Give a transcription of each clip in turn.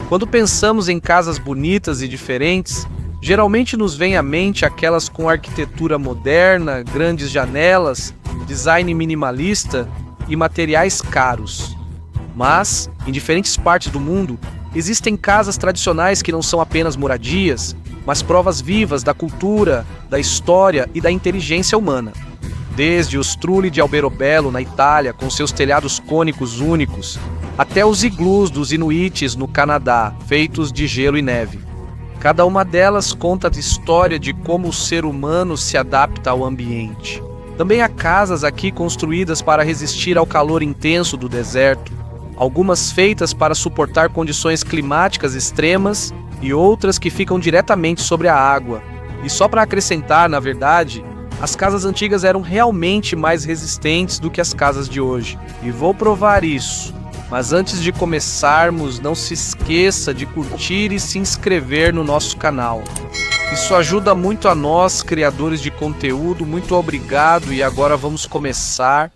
Quando pensamos em casas bonitas e diferentes, geralmente nos vem à mente aquelas com arquitetura moderna, grandes janelas, design minimalista e materiais caros. Mas, em diferentes partes do mundo, existem casas tradicionais que não são apenas moradias, mas provas vivas da cultura, da história e da inteligência humana. Desde os Trulli de Alberobello, na Itália, com seus telhados cônicos únicos, até os iglus dos Inuites no Canadá, feitos de gelo e neve. Cada uma delas conta a história de como o ser humano se adapta ao ambiente. Também há casas aqui construídas para resistir ao calor intenso do deserto, algumas feitas para suportar condições climáticas extremas e outras que ficam diretamente sobre a água. E só para acrescentar, na verdade, as casas antigas eram realmente mais resistentes do que as casas de hoje. E vou provar isso. Mas antes de começarmos, não se esqueça de curtir e se inscrever no nosso canal. Isso ajuda muito a nós, criadores de conteúdo. Muito obrigado e agora vamos começar.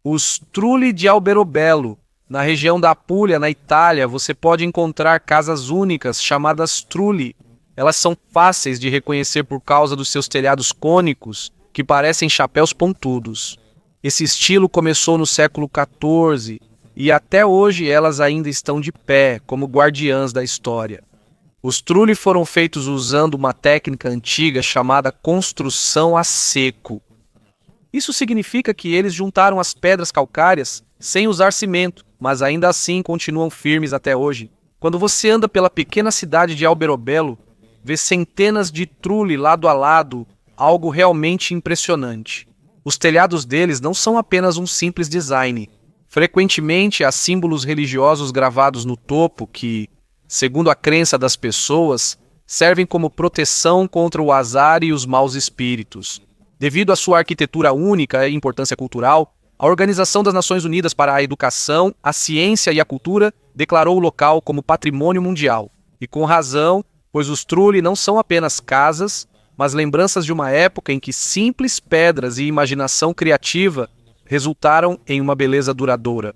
Os Trulli de Alberobello. Na região da Apulia, na Itália, você pode encontrar casas únicas chamadas Trulli. Elas são fáceis de reconhecer por causa dos seus telhados cônicos, que parecem chapéus pontudos. Esse estilo começou no século XIV e até hoje elas ainda estão de pé, como guardiãs da história. Os Trulli foram feitos usando uma técnica antiga chamada construção a seco. Isso significa que eles juntaram as pedras calcárias sem usar cimento, mas ainda assim continuam firmes até hoje. Quando você anda pela pequena cidade de Alberobello, vê centenas de Trulli lado a lado, algo realmente impressionante. Os telhados deles não são apenas um simples design. Frequentemente há símbolos religiosos gravados no topo que, segundo a crença das pessoas, servem como proteção contra o azar e os maus espíritos. Devido à sua arquitetura única e importância cultural, a Organização das Nações Unidas para a Educação, a Ciência e a Cultura declarou o local como Patrimônio Mundial. E com razão, pois os Trulli não são apenas casas, mas lembranças de uma época em que simples pedras e imaginação criativa resultaram em uma beleza duradoura.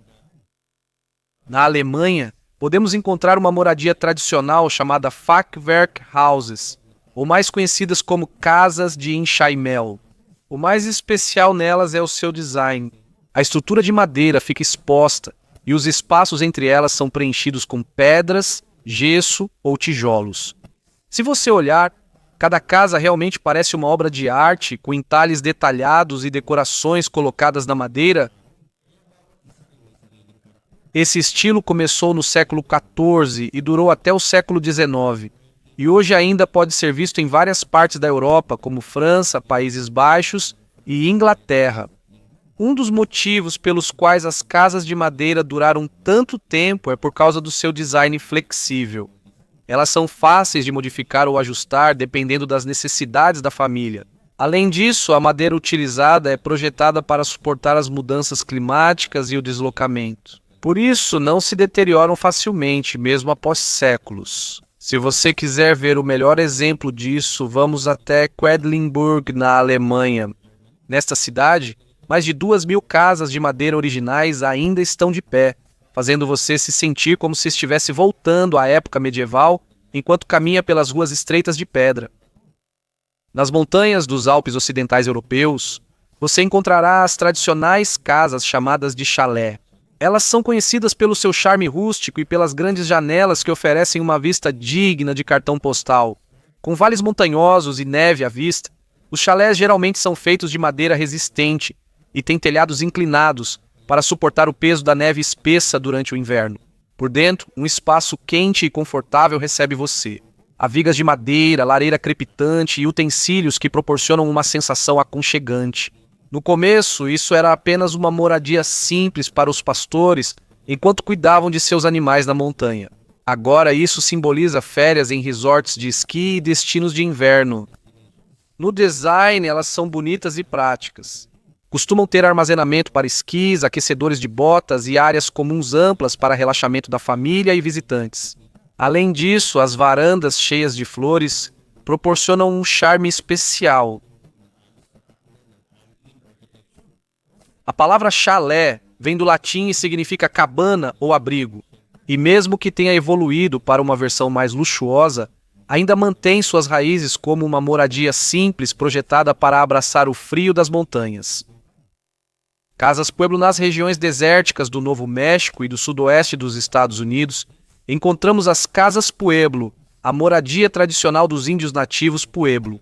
Na Alemanha, podemos encontrar uma moradia tradicional chamada Fachwerkhauses, ou mais conhecidas como casas de enxaimel. O mais especial nelas é o seu design. A estrutura de madeira fica exposta e os espaços entre elas são preenchidos com pedras, gesso ou tijolos. Se você olhar, cada casa realmente parece uma obra de arte, com entalhes detalhados e decorações colocadas na madeira. Esse estilo começou no século XIV e durou até o século XIX, e hoje ainda pode ser visto em várias partes da Europa, como França, Países Baixos e Inglaterra. Um dos motivos pelos quais as casas de madeira duraram tanto tempo é por causa do seu design flexível. Elas são fáceis de modificar ou ajustar dependendo das necessidades da família. Além disso, a madeira utilizada é projetada para suportar as mudanças climáticas e o deslocamento. Por isso, não se deterioram facilmente, mesmo após séculos. Se você quiser ver o melhor exemplo disso, vamos até Quedlinburg, na Alemanha. Nesta cidade, mais de 2.000 casas de madeira originais ainda estão de pé, fazendo você se sentir como se estivesse voltando à época medieval enquanto caminha pelas ruas estreitas de pedra. Nas montanhas dos Alpes ocidentais europeus, você encontrará as tradicionais casas chamadas de chalé. Elas são conhecidas pelo seu charme rústico e pelas grandes janelas que oferecem uma vista digna de cartão postal. Com vales montanhosos e neve à vista, os chalés geralmente são feitos de madeira resistente e têm telhados inclinados para suportar o peso da neve espessa durante o inverno. Por dentro, um espaço quente e confortável recebe você. Há vigas de madeira, lareira crepitante e utensílios que proporcionam uma sensação aconchegante. No começo, isso era apenas uma moradia simples para os pastores enquanto cuidavam de seus animais na montanha. Agora isso simboliza férias em resorts de esqui e destinos de inverno. No design, elas são bonitas e práticas. Costumam ter armazenamento para esquis, aquecedores de botas e áreas comuns amplas para relaxamento da família e visitantes. Além disso, as varandas cheias de flores proporcionam um charme especial. A palavra chalé vem do latim e significa cabana ou abrigo. e mesmo que tenha evoluído para uma versão mais luxuosa, ainda mantém suas raízes como uma moradia simples projetada para abraçar o frio das montanhas. Casas Pueblo nas regiões desérticas do Novo México e do sudoeste dos Estados Unidos, encontramos as Casas Pueblo, a moradia tradicional dos índios nativos Pueblo.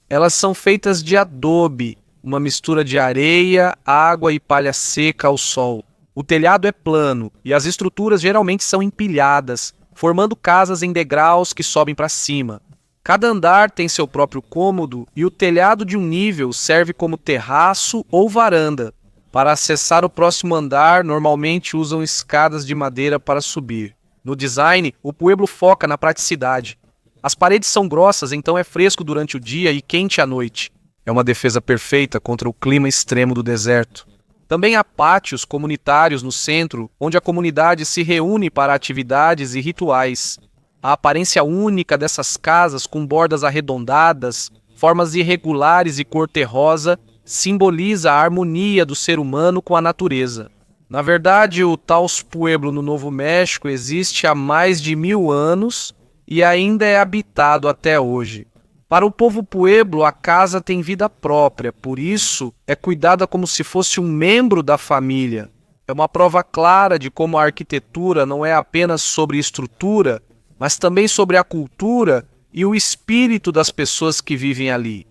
Elas são feitas de adobe, uma mistura de areia, água e palha seca ao sol. O telhado é plano e as estruturas geralmente são empilhadas, formando casas em degraus que sobem para cima. Cada andar tem seu próprio cômodo e o telhado de um nível serve como terraço ou varanda. Para acessar o próximo andar, normalmente usam escadas de madeira para subir. No design, o Pueblo foca na praticidade. As paredes são grossas, então é fresco durante o dia e quente à noite. É uma defesa perfeita contra o clima extremo do deserto. Também há pátios comunitários no centro, onde a comunidade se reúne para atividades e rituais. A aparência única dessas casas, com bordas arredondadas, formas irregulares e cor terrosa, simboliza a harmonia do ser humano com a natureza. Na verdade, o Taos Pueblo no Novo México existe há mais de 1000 anos e ainda é habitado até hoje. Para o povo Pueblo, a casa tem vida própria, por isso é cuidada como se fosse um membro da família. É uma prova clara de como a arquitetura não é apenas sobre estrutura, mas também sobre a cultura e o espírito das pessoas que vivem ali.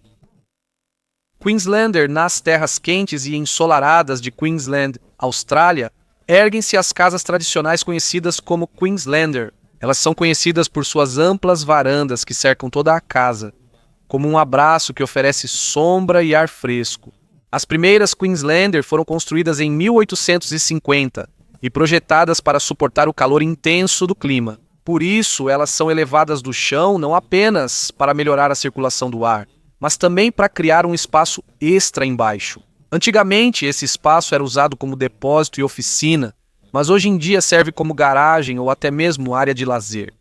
Queenslander, nas terras quentes e ensolaradas de Queensland, Austrália, erguem-se as casas tradicionais conhecidas como Queenslander. Elas são conhecidas por suas amplas varandas que cercam toda a casa, como um abraço que oferece sombra e ar fresco. As primeiras Queenslander foram construídas em 1850 e projetadas para suportar o calor intenso do clima. Por isso, elas são elevadas do chão não apenas para melhorar a circulação do ar, mas também para criar um espaço extra embaixo. Antigamente, esse espaço era usado como depósito e oficina, mas hoje em dia serve como garagem ou até mesmo área de lazer.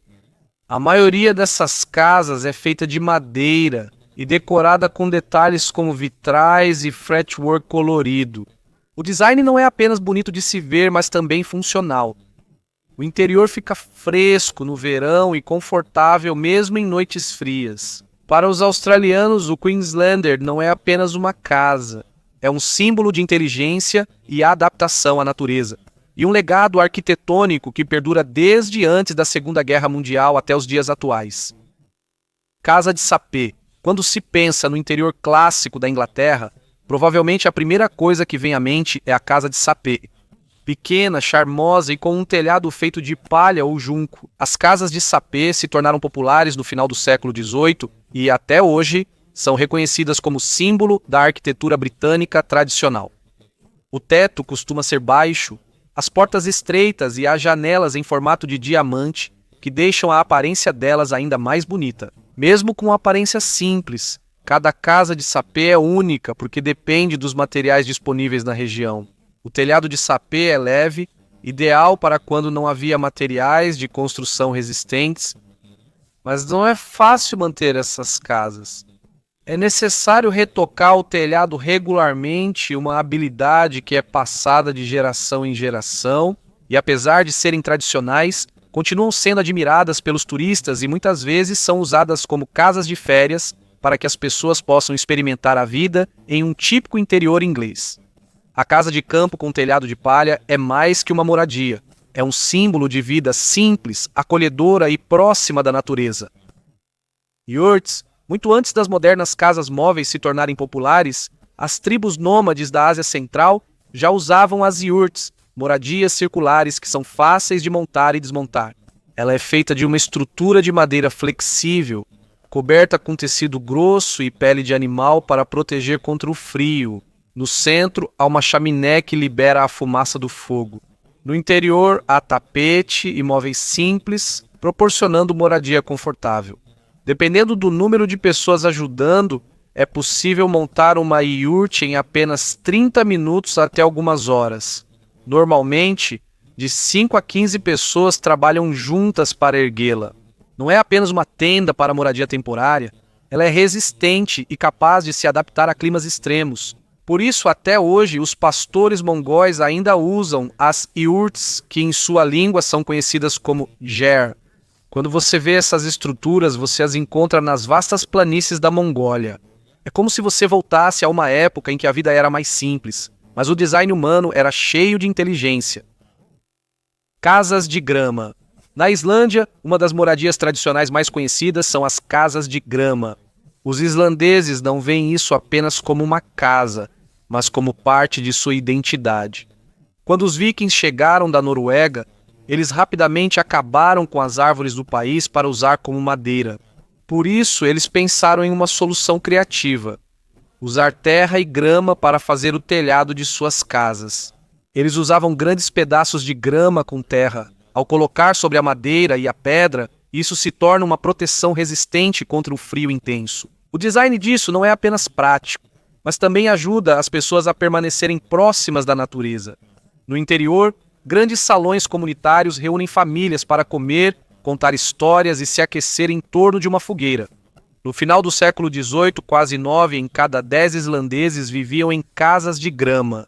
A maioria dessas casas é feita de madeira e decorada com detalhes como vitrais e fretwork colorido. O design não é apenas bonito de se ver, mas também funcional. O interior fica fresco no verão e confortável mesmo em noites frias. Para os australianos, o Queenslander não é apenas uma casa. É um símbolo de inteligência e adaptação à natureza. E um legado arquitetônico que perdura desde antes da Segunda Guerra Mundial até os dias atuais. Casa de sapê. Quando se pensa no interior clássico da Inglaterra, provavelmente a primeira coisa que vem à mente é a casa de sapê. Pequena, charmosa e com um telhado feito de palha ou junco, as casas de sapê se tornaram populares no final do século XVIII e, até hoje, são reconhecidas como símbolo da arquitetura britânica tradicional. O teto costuma ser baixo, as portas estreitas e as janelas em formato de diamante, que deixam a aparência delas ainda mais bonita. Mesmo com aparência simples, cada casa de sapê é única porque depende dos materiais disponíveis na região. O telhado de sapê é leve, ideal para quando não havia materiais de construção resistentes, mas não é fácil manter essas casas. É necessário retocar o telhado regularmente, uma habilidade que é passada de geração em geração, e apesar de serem tradicionais, continuam sendo admiradas pelos turistas e muitas vezes são usadas como casas de férias para que as pessoas possam experimentar a vida em um típico interior inglês. A casa de campo com telhado de palha é mais que uma moradia. É um símbolo de vida simples, acolhedora e próxima da natureza. Yurts. Muito antes das modernas casas móveis se tornarem populares, as tribos nômades da Ásia Central já usavam as yurts, moradias circulares que são fáceis de montar e desmontar. Ela é feita de uma estrutura de madeira flexível, coberta com tecido grosso e pele de animal para proteger contra o frio. No centro, há uma chaminé que libera a fumaça do fogo. No interior, há tapete e móveis simples, proporcionando moradia confortável. Dependendo do número de pessoas ajudando, é possível montar uma yurt em apenas 30 minutos até algumas horas. Normalmente, de 5 a 15 pessoas trabalham juntas para erguê-la. Não é apenas uma tenda para moradia temporária, ela é resistente e capaz de se adaptar a climas extremos. Por isso, até hoje, os pastores mongóis ainda usam as yurts, que em sua língua são conhecidas como ger. Quando você vê essas estruturas, você as encontra nas vastas planícies da Mongólia. É como se você voltasse a uma época em que a vida era mais simples, mas o design humano era cheio de inteligência. Casas de grama. Na Islândia, uma das moradias tradicionais mais conhecidas são as casas de grama. Os islandeses não veem isso apenas como uma casa, mas como parte de sua identidade. Quando os vikings chegaram da Noruega, eles rapidamente acabaram com as árvores do país para usar como madeira. Por isso, eles pensaram em uma solução criativa: usar terra e grama para fazer o telhado de suas casas. Eles usavam grandes pedaços de grama com terra. Ao colocar sobre a madeira e a pedra, isso se torna uma proteção resistente contra o frio intenso. O design disso não é apenas prático, mas também ajuda as pessoas a permanecerem próximas da natureza. No interior, grandes salões comunitários reúnem famílias para comer, contar histórias e se aquecer em torno de uma fogueira. No final do século XVIII, quase 9 em cada 10 islandeses viviam em casas de grama.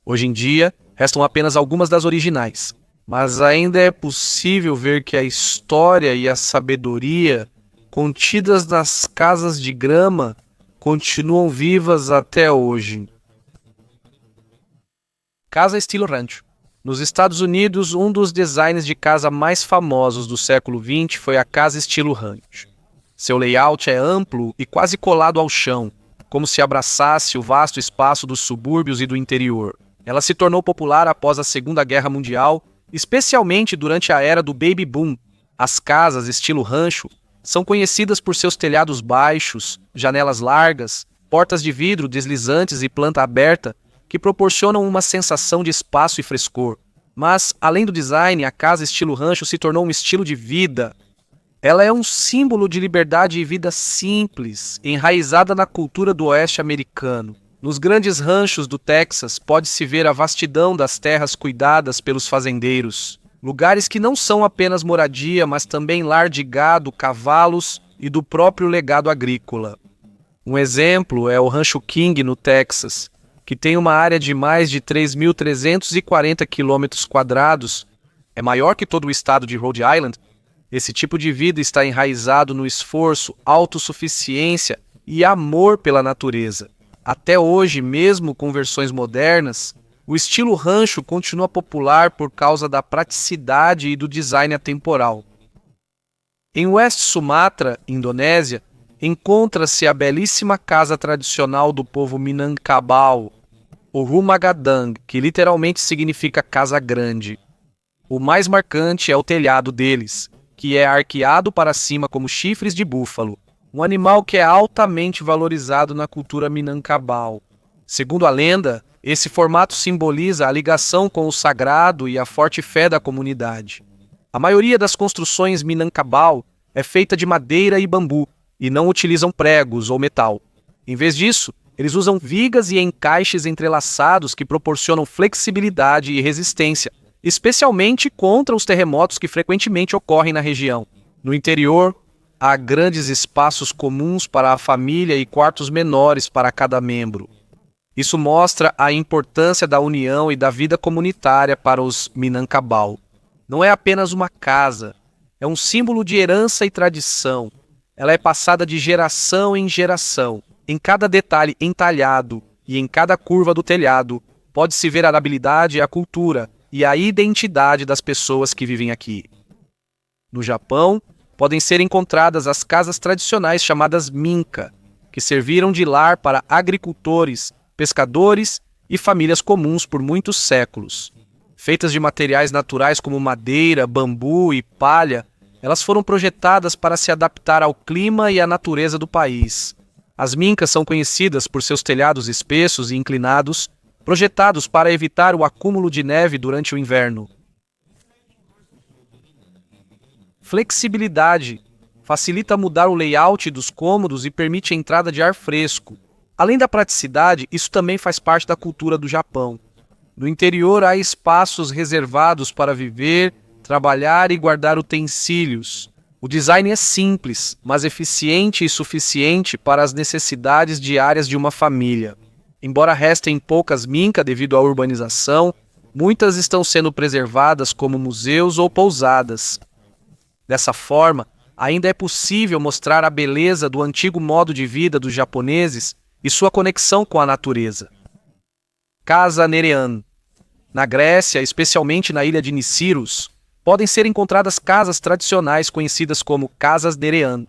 Hoje em dia, restam apenas algumas das originais, mas ainda é possível ver que a história e a sabedoria contidas nas casas de grama continuam vivas até hoje. Casa estilo rancho. Nos Estados Unidos, um dos designs de casa mais famosos do século XX foi a casa estilo rancho. Seu layout é amplo e quase colado ao chão, como se abraçasse o vasto espaço dos subúrbios e do interior. Ela se tornou popular após a Segunda Guerra Mundial, especialmente durante a era do Baby Boom. As casas estilo rancho são conhecidas por seus telhados baixos, janelas largas, portas de vidro deslizantes e planta aberta, que proporcionam uma sensação de espaço e frescor. Mas, além do design, a casa estilo rancho se tornou um estilo de vida. Ela é um símbolo de liberdade e vida simples, enraizada na cultura do oeste americano. Nos grandes ranchos do Texas, pode-se ver a vastidão das terras cuidadas pelos fazendeiros. Lugares que não são apenas moradia, mas também lar de gado, cavalos e do próprio legado agrícola. Um exemplo é o Rancho King, no Texas, que tem uma área de mais de 3.340 km², é maior que todo o estado de Rhode Island. Esse tipo de vida está enraizado no esforço, autossuficiência e amor pela natureza. Até hoje, mesmo com versões modernas, o estilo rancho continua popular por causa da praticidade e do design atemporal. Em West Sumatra, Indonésia, encontra-se a belíssima casa tradicional do povo Minangkabau, o Rumah-Gadang, que literalmente significa casa grande. O mais marcante é o telhado deles, que é arqueado para cima como chifres de búfalo, um animal que é altamente valorizado na cultura Minangkabau. Segundo a lenda, esse formato simboliza a ligação com o sagrado e a forte fé da comunidade. A maioria das construções Minangkabau é feita de madeira e bambu, e não utilizam pregos ou metal. Em vez disso, eles usam vigas e encaixes entrelaçados que proporcionam flexibilidade e resistência, especialmente contra os terremotos que frequentemente ocorrem na região. No interior, há grandes espaços comuns para a família e quartos menores para cada membro. Isso mostra a importância da união e da vida comunitária para os Minangkabau. Não é apenas uma casa, é um símbolo de herança e tradição. Ela é passada de geração em geração. Em cada detalhe entalhado e em cada curva do telhado, pode-se ver a habilidade, a cultura e a identidade das pessoas que vivem aqui. No Japão, podem ser encontradas as casas tradicionais chamadas minka, que serviram de lar para agricultores, pescadores e famílias comuns por muitos séculos. Feitas de materiais naturais como madeira, bambu e palha, elas foram projetadas para se adaptar ao clima e à natureza do país. As minkas são conhecidas por seus telhados espessos e inclinados, projetados para evitar o acúmulo de neve durante o inverno. Flexibilidade. Facilita mudar o layout dos cômodos e permite a entrada de ar fresco. Além da praticidade, isso também faz parte da cultura do Japão. No interior há espaços reservados para viver, trabalhar e guardar utensílios. O design é simples, mas eficiente e suficiente para as necessidades diárias de uma família. Embora restem poucas minca devido à urbanização, muitas estão sendo preservadas como museus ou pousadas. Dessa forma, ainda é possível mostrar a beleza do antigo modo de vida dos japoneses e sua conexão com a natureza. Casa Nerean. Na Grécia, especialmente na ilha de Nisíros, podem ser encontradas casas tradicionais conhecidas como casas Nerean.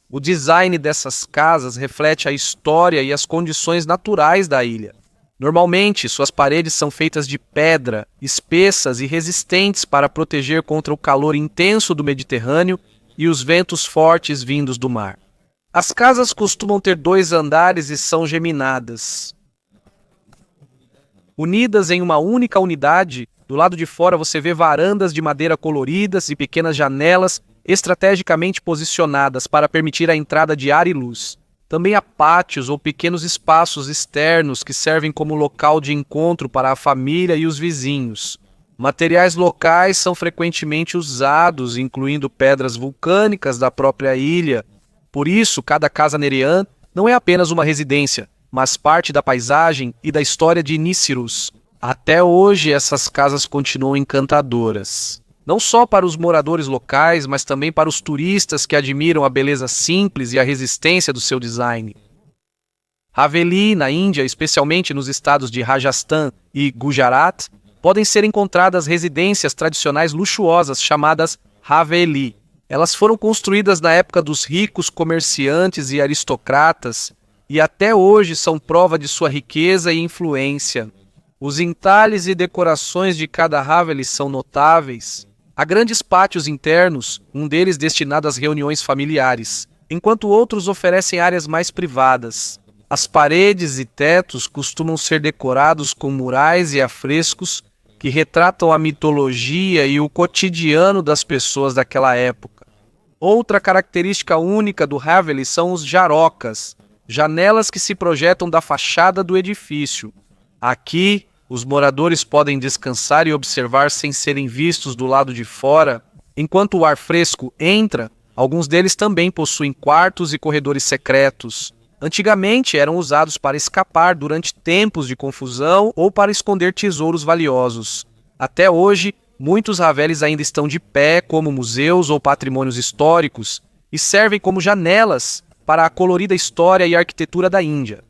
O design dessas casas reflete a história e as condições naturais da ilha. Normalmente, suas paredes são feitas de pedra, espessas e resistentes para proteger contra o calor intenso do Mediterrâneo e os ventos fortes vindos do mar. As casas costumam ter 2 andares e são geminadas. Unidas em uma única unidade, do lado de fora você vê varandas de madeira coloridas e pequenas janelas estrategicamente posicionadas para permitir a entrada de ar e luz. Também há pátios ou pequenos espaços externos que servem como local de encontro para a família e os vizinhos. Materiais locais são frequentemente usados, incluindo pedras vulcânicas da própria ilha. Por isso, cada casa Nerean não é apenas uma residência, mas parte da paisagem e da história de Nisíros. Até hoje, essas casas continuam encantadoras. Não só para os moradores locais, mas também para os turistas que admiram a beleza simples e a resistência do seu design. Haveli, na Índia, especialmente nos estados de Rajasthan e Gujarat, podem ser encontradas residências tradicionais luxuosas chamadas Haveli. Elas foram construídas na época dos ricos comerciantes e aristocratas e até hoje são prova de sua riqueza e influência. Os entalhes e decorações de cada Haveli são notáveis. Há grandes pátios internos, um deles destinado às reuniões familiares, enquanto outros oferecem áreas mais privadas. As paredes e tetos costumam ser decorados com murais e afrescos que retratam a mitologia e o cotidiano das pessoas daquela época. Outra característica única do Haveli são os jarocas, janelas que se projetam da fachada do edifício. Aqui, os moradores podem descansar e observar sem serem vistos do lado de fora. Enquanto o ar fresco entra, alguns deles também possuem quartos e corredores secretos. Antigamente eram usados para escapar durante tempos de confusão ou para esconder tesouros valiosos. Até hoje, muitos Havelis ainda estão de pé como museus ou patrimônios históricos e servem como janelas para a colorida história e arquitetura da Índia.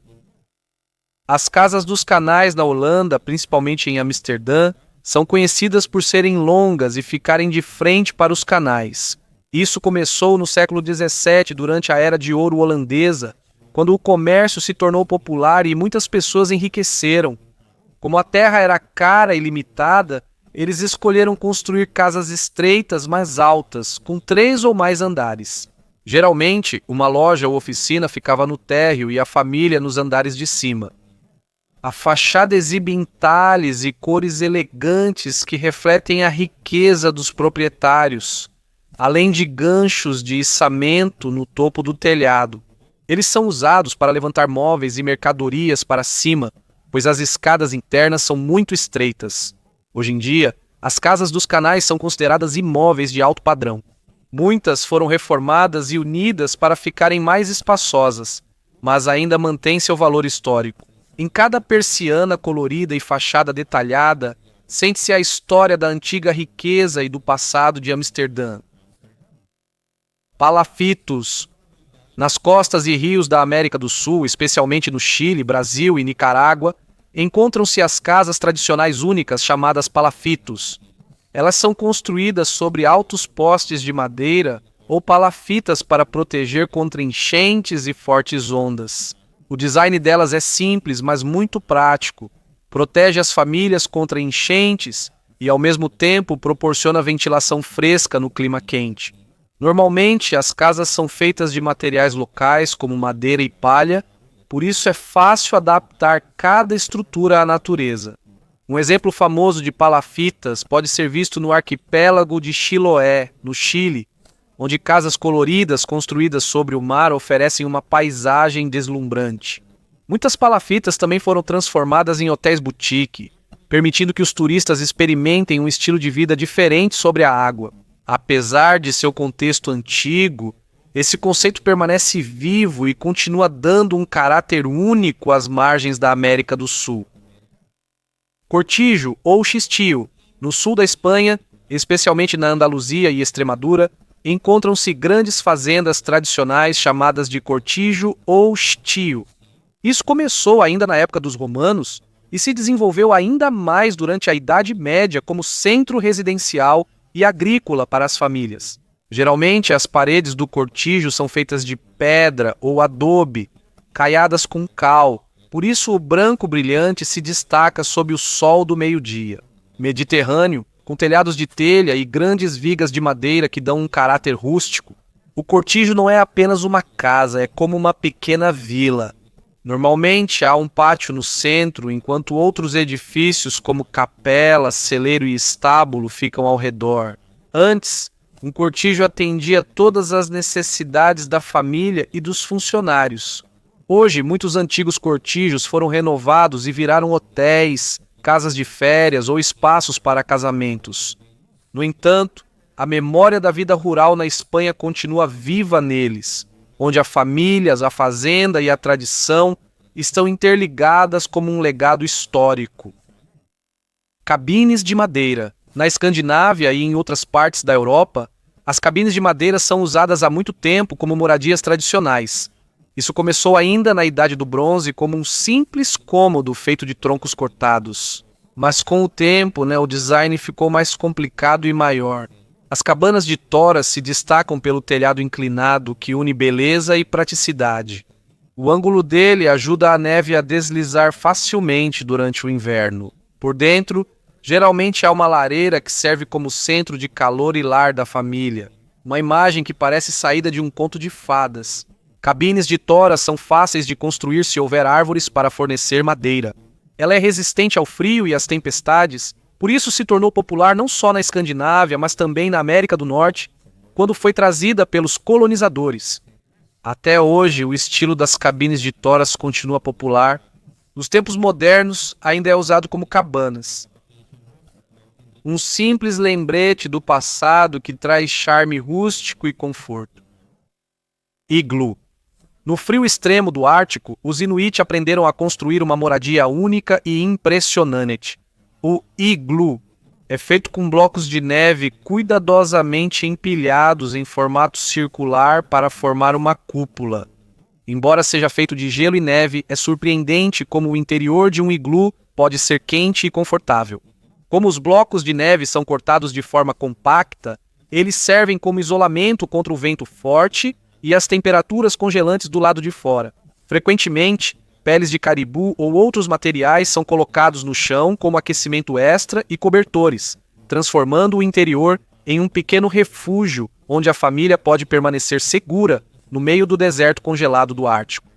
As casas dos canais na Holanda, principalmente em Amsterdã, são conhecidas por serem longas e ficarem de frente para os canais. Isso começou no século XVII, durante a Era de Ouro holandesa, quando o comércio se tornou popular e muitas pessoas enriqueceram. Como a terra era cara e limitada, eles escolheram construir casas estreitas, mas altas, com 3 ou mais andares. Geralmente, uma loja ou oficina ficava no térreo e a família nos andares de cima. A fachada exibe entalhes e cores elegantes que refletem a riqueza dos proprietários, além de ganchos de içamento no topo do telhado. Eles são usados para levantar móveis e mercadorias para cima, pois as escadas internas são muito estreitas. Hoje em dia, as casas dos canais são consideradas imóveis de alto padrão. Muitas foram reformadas e unidas para ficarem mais espaçosas, mas ainda mantêm seu valor histórico. Em cada persiana colorida e fachada detalhada, sente-se a história da antiga riqueza e do passado de Amsterdã. Palafitos. Nas costas e rios da América do Sul, especialmente no Chile, Brasil e Nicarágua, encontram-se as casas tradicionais únicas chamadas palafitos. Elas são construídas sobre altos postes de madeira ou palafitas para proteger contra enchentes e fortes ondas. O design delas é simples, mas muito prático. Protege as famílias contra enchentes e, ao mesmo tempo, proporciona ventilação fresca no clima quente. Normalmente, as casas são feitas de materiais locais, como madeira e palha, por isso é fácil adaptar cada estrutura à natureza. Um exemplo famoso de palafitas pode ser visto no arquipélago de Chiloé, no Chile, onde casas coloridas construídas sobre o mar oferecem uma paisagem deslumbrante. Muitas palafitas também foram transformadas em hotéis boutique, permitindo que os turistas experimentem um estilo de vida diferente sobre a água. Apesar de seu contexto antigo, Esse conceito permanece vivo e continua dando um caráter único às margens da América do Sul. Cortijo ou Xistil. No sul da Espanha, especialmente na Andaluzia e Extremadura, encontram-se grandes fazendas tradicionais chamadas de cortijo ou xtio. Isso começou ainda na época dos romanos e se desenvolveu ainda mais durante a Idade Média como centro residencial e agrícola para as famílias. Geralmente, as paredes do cortijo são feitas de pedra ou adobe, caiadas com cal. Por isso, o branco brilhante se destaca sob o sol do meio-dia. Mediterrâneo, com telhados de telha e grandes vigas de madeira que dão um caráter rústico, o cortijo não é apenas uma casa, é como uma pequena vila. Normalmente há um pátio no centro, enquanto outros edifícios como capela, celeiro e estábulo ficam ao redor. Antes, um cortijo atendia todas as necessidades da família e dos funcionários. Hoje, muitos antigos cortijos foram renovados e viraram hotéis, casas de férias ou espaços para casamentos. No entanto, a memória da vida rural na Espanha continua viva neles, onde a família, a fazenda e a tradição estão interligadas como um legado histórico. Cabines de madeira. Na Escandinávia e em outras partes da Europa, as cabines de madeira são usadas há muito tempo como moradias tradicionais. Isso começou ainda na Idade do Bronze como um simples cômodo feito de troncos cortados. Mas com o tempo, o design ficou mais complicado e maior. As cabanas de toras se destacam pelo telhado inclinado que une beleza e praticidade. O ângulo dele ajuda a neve a deslizar facilmente durante o inverno. Por dentro, geralmente há uma lareira que serve como centro de calor e lar da família. Uma imagem que parece saída de um conto de fadas. Cabines de toras são fáceis de construir se houver árvores para fornecer madeira. Ela é resistente ao frio e às tempestades, por isso se tornou popular não só na Escandinávia, mas também na América do Norte, quando foi trazida pelos colonizadores. Até hoje, o estilo das cabines de toras continua popular. Nos tempos modernos, ainda é usado como cabanas. Um simples lembrete do passado que traz charme rústico e conforto. Iglu. No frio extremo do Ártico, os Inuit aprenderam a construir uma moradia única e impressionante. O iglu é feito com blocos de neve cuidadosamente empilhados em formato circular para formar uma cúpula. Embora seja feito de gelo e neve, é surpreendente como o interior de um iglu pode ser quente e confortável. Como os blocos de neve são cortados de forma compacta, eles servem como isolamento contra o vento forte e as temperaturas congelantes do lado de fora. Frequentemente, peles de caribu ou outros materiais são colocados no chão como aquecimento extra e cobertores, transformando o interior em um pequeno refúgio onde a família pode permanecer segura no meio do deserto congelado do Ártico.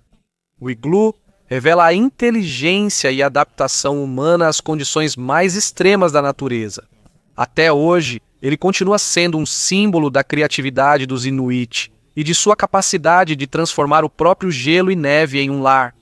O iglu revela a inteligência e adaptação humana às condições mais extremas da natureza. Até hoje, ele continua sendo um símbolo da criatividade dos Inuit e de sua capacidade de transformar o próprio gelo e neve em um lar.